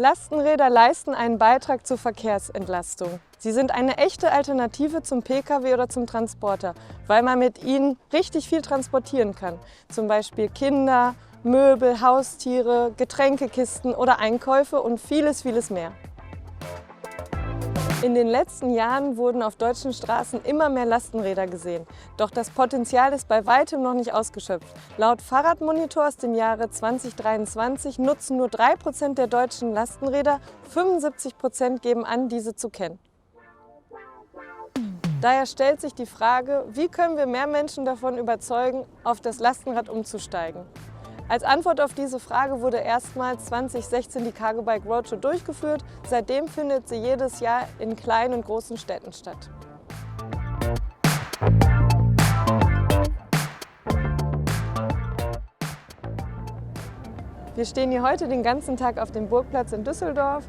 Lastenräder leisten einen Beitrag zur Verkehrsentlastung. Sie sind eine echte Alternative zum Pkw oder zum Transporter, weil man mit ihnen richtig viel transportieren kann. Zum Beispiel Kinder, Möbel, Haustiere, Getränkekisten oder Einkäufe und vieles, vieles mehr. In den letzten Jahren wurden auf deutschen Straßen immer mehr Lastenräder gesehen. Doch das Potenzial ist bei weitem noch nicht ausgeschöpft. Laut Fahrradmonitor aus dem Jahre 2023 nutzen nur 3% der deutschen Lastenräder, 75% geben an, diese zu kennen. Daher stellt sich die Frage, wie können wir mehr Menschen davon überzeugen, auf das Lastenrad umzusteigen? Als Antwort auf diese Frage wurde erstmals 2016 die Cargo Bike Roadshow durchgeführt. Seitdem findet sie jedes Jahr in kleinen und großen Städten statt. Wir stehen hier heute den ganzen Tag auf dem Burgplatz in Düsseldorf.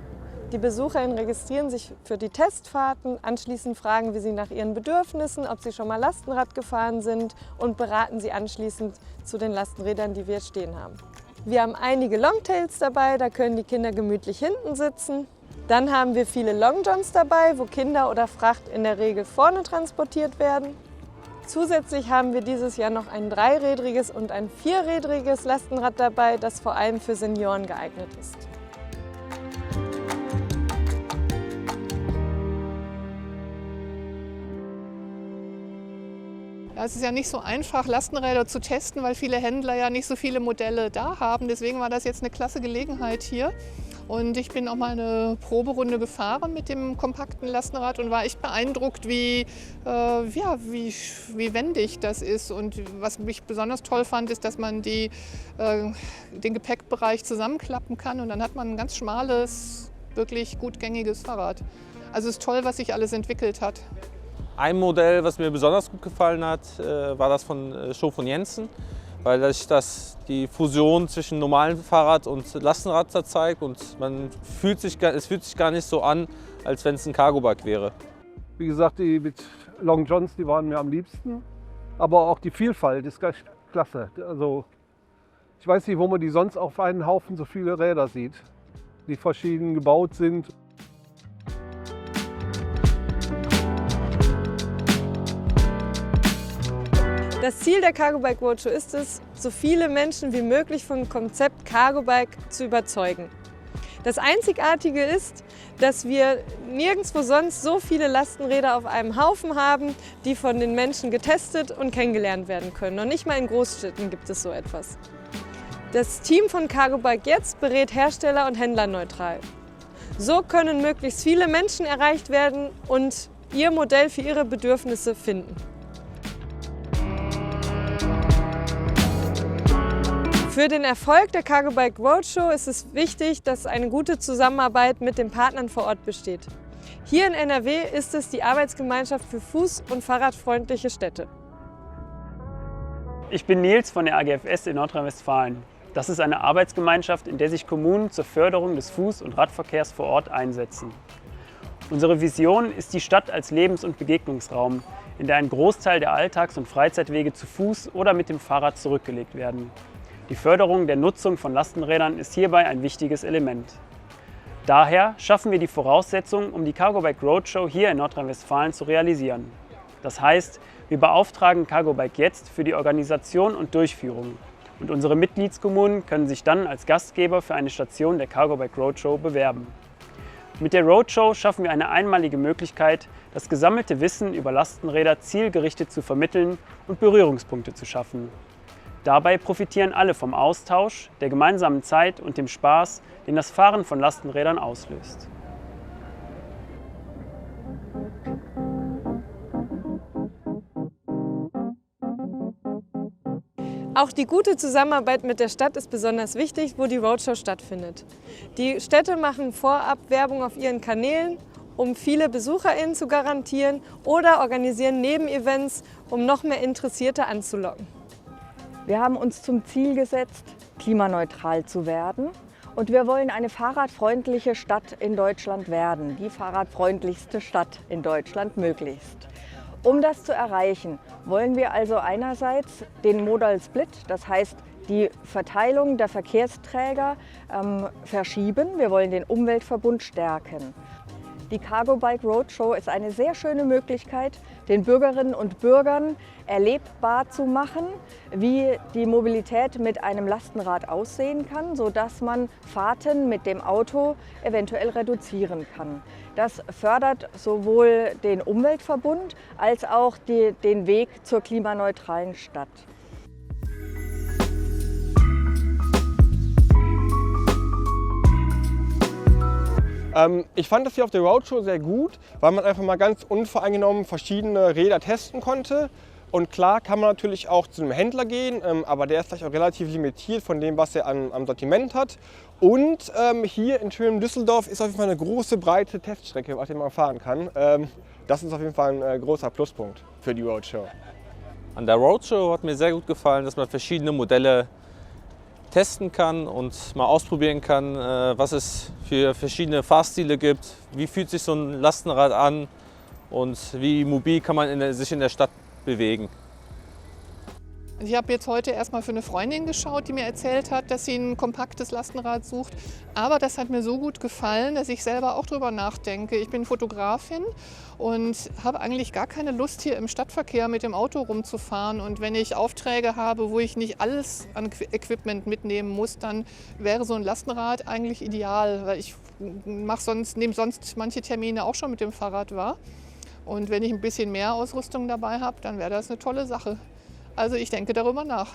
Die BesucherInnen registrieren sich für die Testfahrten, anschließend fragen wir sie nach ihren Bedürfnissen, ob sie schon mal Lastenrad gefahren sind und beraten sie anschließend zu den Lastenrädern, die wir stehen haben. Wir haben einige Longtails dabei, da können die Kinder gemütlich hinten sitzen. Dann haben wir viele Longjohns dabei, wo Kinder oder Fracht in der Regel vorne transportiert werden. Zusätzlich haben wir dieses Jahr noch ein dreirädriges und ein vierrädriges Lastenrad dabei, das vor allem für Senioren geeignet ist. Ja, es ist ja nicht so einfach, Lastenräder zu testen, weil viele Händler ja nicht so viele Modelle da haben. Deswegen war das jetzt eine klasse Gelegenheit hier. Und ich bin auch mal eine Proberunde gefahren mit dem kompakten Lastenrad und war echt beeindruckt, wie wendig das ist. Und was mich besonders toll fand, ist, dass man den Gepäckbereich zusammenklappen kann und dann hat man ein ganz schmales, wirklich gut gängiges Fahrrad. Also es ist toll, was sich alles entwickelt hat. Ein Modell, was mir besonders gut gefallen hat, war das von Schof & Jensen, weil das die Fusion zwischen normalem Fahrrad und Lastenrad zeigt und es fühlt sich gar nicht so an, als wenn es ein Cargo-Bike wäre. Wie gesagt, die mit Long Johns, die waren mir am liebsten, aber auch die Vielfalt ist klasse. Also ich weiß nicht, wo man die sonst auf einen Haufen so viele Räder sieht, die verschieden gebaut sind. Das Ziel der Cargo Bike Roadshow ist es, so viele Menschen wie möglich vom Konzept Cargo Bike zu überzeugen. Das Einzigartige ist, dass wir nirgendwo sonst so viele Lastenräder auf einem Haufen haben, die von den Menschen getestet und kennengelernt werden können. Und nicht mal in Großstädten gibt es so etwas. Das Team von Cargo Bike Jetzt berät Hersteller und Händler neutral. So können möglichst viele Menschen erreicht werden und ihr Modell für ihre Bedürfnisse finden. Für den Erfolg der Cargo Bike Roadshow ist es wichtig, dass eine gute Zusammenarbeit mit den Partnern vor Ort besteht. Hier in NRW ist es die Arbeitsgemeinschaft für fuß- und fahrradfreundliche Städte. Ich bin Nils von der AGFS in Nordrhein-Westfalen. Das ist eine Arbeitsgemeinschaft, in der sich Kommunen zur Förderung des Fuß- und Radverkehrs vor Ort einsetzen. Unsere Vision ist die Stadt als Lebens- und Begegnungsraum, in der ein Großteil der Alltags- und Freizeitwege zu Fuß oder mit dem Fahrrad zurückgelegt werden. Die Förderung der Nutzung von Lastenrädern ist hierbei ein wichtiges Element. Daher schaffen wir die Voraussetzungen, um die Cargo Bike Roadshow hier in Nordrhein-Westfalen zu realisieren. Das heißt, wir beauftragen Cargo Bike Jetzt für die Organisation und Durchführung. Und unsere Mitgliedskommunen können sich dann als Gastgeber für eine Station der Cargo Bike Roadshow bewerben. Mit der Roadshow schaffen wir eine einmalige Möglichkeit, das gesammelte Wissen über Lastenräder zielgerichtet zu vermitteln und Berührungspunkte zu schaffen. Dabei profitieren alle vom Austausch, der gemeinsamen Zeit und dem Spaß, den das Fahren von Lastenrädern auslöst. Auch die gute Zusammenarbeit mit der Stadt ist besonders wichtig, wo die Roadshow stattfindet. Die Städte machen vorab Werbung auf ihren Kanälen, um viele BesucherInnen zu garantieren, oder organisieren Nebenevents, um noch mehr Interessierte anzulocken. Wir haben uns zum Ziel gesetzt, klimaneutral zu werden. Und wir wollen eine fahrradfreundliche Stadt in Deutschland werden, die fahrradfreundlichste Stadt in Deutschland möglichst. Um das zu erreichen, wollen wir also einerseits den Modal Split, das heißt die Verteilung der Verkehrsträger verschieben. Wir wollen den Umweltverbund stärken. Die Cargo Bike Roadshow ist eine sehr schöne Möglichkeit, den Bürgerinnen und Bürgern erlebbar zu machen, wie die Mobilität mit einem Lastenrad aussehen kann, sodass man Fahrten mit dem Auto eventuell reduzieren kann. Das fördert sowohl den Umweltverbund als auch den Weg zur klimaneutralen Stadt. Ich fand das hier auf der Roadshow sehr gut, weil man einfach mal ganz unvoreingenommen verschiedene Räder testen konnte. Und klar kann man natürlich auch zu einem Händler gehen, aber der ist vielleicht auch relativ limitiert von dem, was er am Sortiment hat. Und hier in schönem Düsseldorf ist auf jeden Fall eine große, breite Teststrecke, auf der man fahren kann. Das ist auf jeden Fall ein großer Pluspunkt für die Roadshow. An der Roadshow hat mir sehr gut gefallen, dass man verschiedene Modelle testen kann und mal ausprobieren kann, was es für verschiedene Fahrstile gibt, wie fühlt sich so ein Lastenrad an und wie mobil kann man sich in der Stadt bewegen. Ich habe jetzt heute erstmal für eine Freundin geschaut, die mir erzählt hat, dass sie ein kompaktes Lastenrad sucht. Aber das hat mir so gut gefallen, dass ich selber auch drüber nachdenke. Ich bin Fotografin und habe eigentlich gar keine Lust, hier im Stadtverkehr mit dem Auto rumzufahren. Und wenn ich Aufträge habe, wo ich nicht alles an Equipment mitnehmen muss, dann wäre so ein Lastenrad eigentlich ideal. Weil ich nehme sonst manche Termine auch schon mit dem Fahrrad wahr. Und wenn ich ein bisschen mehr Ausrüstung dabei habe, dann wäre das eine tolle Sache. Also ich denke darüber nach.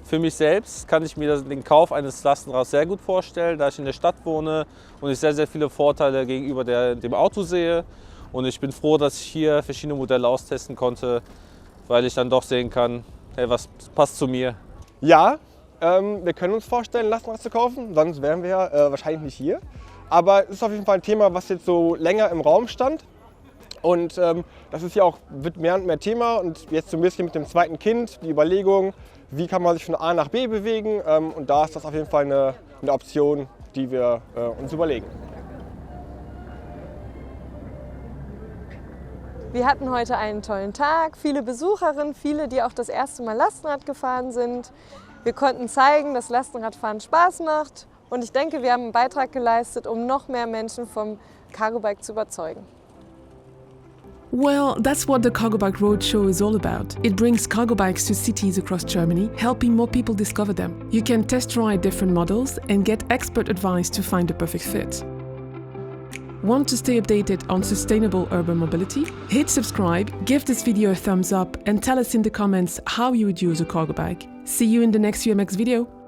Für mich selbst kann ich mir den Kauf eines Lastenrads sehr gut vorstellen, da ich in der Stadt wohne und ich sehr, sehr viele Vorteile gegenüber dem Auto sehe. Und ich bin froh, dass ich hier verschiedene Modelle austesten konnte, weil ich dann doch sehen kann, hey, was passt zu mir. Ja, wir können uns vorstellen, ein Lastenrad zu kaufen, sonst wären wir wahrscheinlich nicht hier. Aber es ist auf jeden Fall ein Thema, was jetzt so länger im Raum stand. Und das ist ja auch, wird mehr und mehr Thema und jetzt so ein bisschen mit dem zweiten Kind, die Überlegung, wie kann man sich von A nach B bewegen, und da ist das auf jeden Fall eine Option, die wir uns überlegen. Wir hatten heute einen tollen Tag, viele Besucherinnen, viele, die auch das erste Mal Lastenrad gefahren sind. Wir konnten zeigen, dass Lastenradfahren Spaß macht und ich denke, wir haben einen Beitrag geleistet, um noch mehr Menschen vom Cargo Bike zu überzeugen. Well, that's what the Cargo Bike Roadshow is all about. It brings cargo bikes to cities across Germany, helping more people discover them. You can test ride different models and get expert advice to find the perfect fit. Want to stay updated on sustainable urban mobility? Hit subscribe, give this video a thumbs up and tell us in the comments how you would use a cargo bike. See you in the next UMX video.